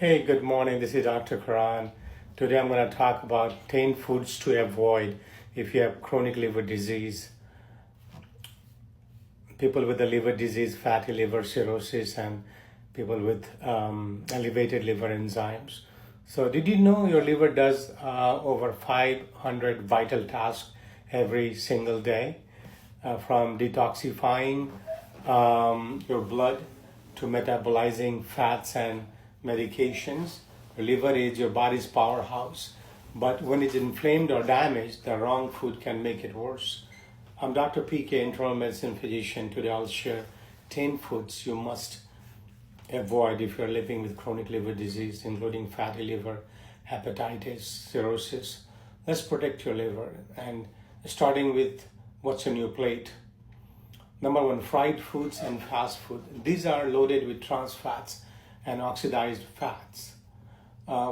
Hey, good morning. This is Dr. Karan. Today I'm going to talk about 10 foods to avoid if you have chronic liver disease. People with the liver disease, fatty liver, cirrhosis, and people with elevated liver enzymes. So, did you know your liver does over 500 vital tasks every single day, from detoxifying your blood to metabolizing fats and medications? The liver is your body's powerhouse, but when it's inflamed or damaged, the wrong food can make it worse. I'm Dr. PK, internal medicine physician. Today I'll share 10 foods you must avoid if you're living with chronic liver disease, including fatty liver, hepatitis, cirrhosis. Let's protect your liver, and starting with what's on your plate. Number one, fried foods and fast food. These are loaded with trans fats and oxidized fats,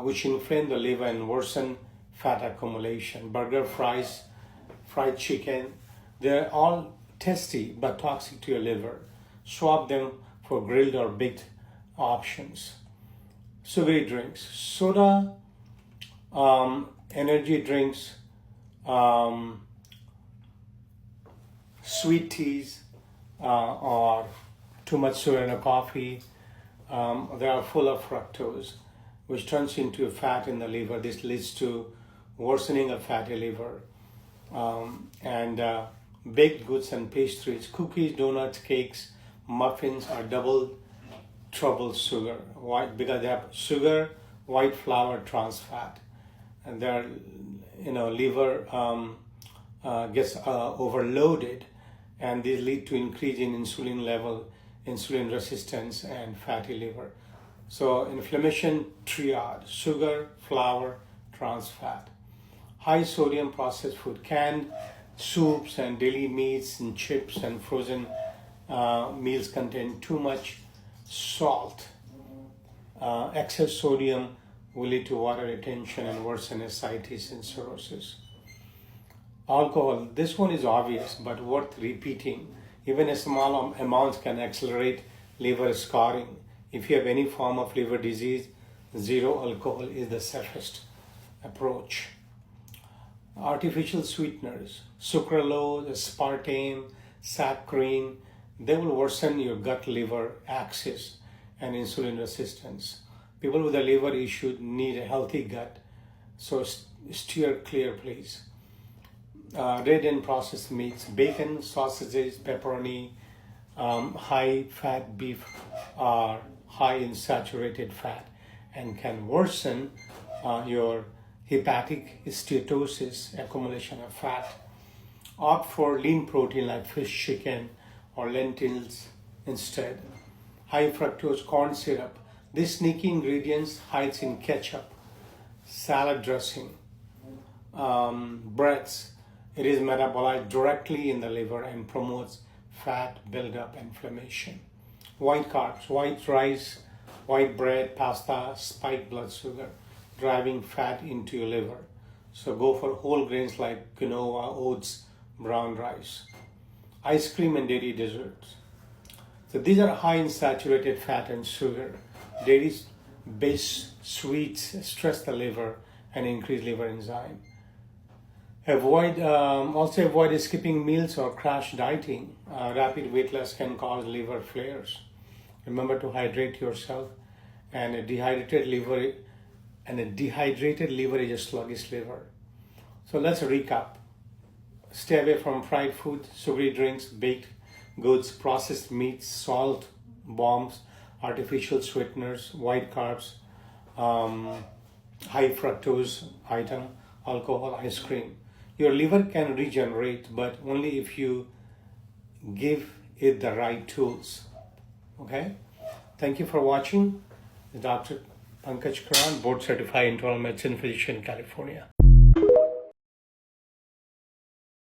which inflame the liver and worsen fat accumulation. Burger, fries, fried chicken, they're all tasty but toxic to your liver. Swap them for grilled or baked options. Sugary drinks, soda, energy drinks, sweet teas, or too much sugar in a coffee. They are full of fructose, which turns into fat in the liver. This leads to worsening of fatty liver. And baked goods and pastries, cookies, donuts, cakes, muffins are double trouble sugar. Why? Because they have sugar, white flour, trans fat, and their liver gets overloaded, and these lead to increase in insulin level, insulin resistance, and fatty liver. So inflammation triad: sugar, flour, trans fat. High sodium processed food, canned soups and deli meats and chips and frozen meals contain too much salt. Excess sodium will lead to water retention and worsen ascites and cirrhosis. Alcohol, this one is obvious but worth repeating. Even a small amounts can accelerate liver scarring. If you have any form of liver disease, zero alcohol is the safest approach. Artificial sweeteners, sucralose, aspartame, saccharin, they will worsen your gut-liver axis and insulin resistance. People with a liver issue need a healthy gut, so steer clear, please. Red and processed meats, bacon, sausages, pepperoni, high-fat beef are high in saturated fat and can worsen your hepatic steatosis, accumulation of fat. Opt for lean protein like fish, chicken, or lentils instead. High fructose corn syrup. This sneaky ingredients hides in ketchup, salad dressing, breads. It is metabolized directly in the liver and promotes fat buildup and inflammation. White carbs, white rice, white bread, pasta spike blood sugar, driving fat into your liver. So go for whole grains like quinoa, oats, brown rice. Ice cream and dairy desserts. So these are high in saturated fat and sugar. Dairy-based sweets stress the liver and increase liver enzyme. Also avoid skipping meals or crash dieting. Rapid weight loss can cause liver flares. Remember to hydrate yourself, and a dehydrated liver is a sluggish liver. So let's recap. Stay away from fried food, sugary drinks, baked goods, processed meats, salt bombs, artificial sweeteners, white carbs, high fructose item, alcohol, ice cream. Your liver can regenerate, but only if you give it the right tools. Okay? Thank you for watching. Dr. Pankaj Karan, board certified internal medicine physician in California.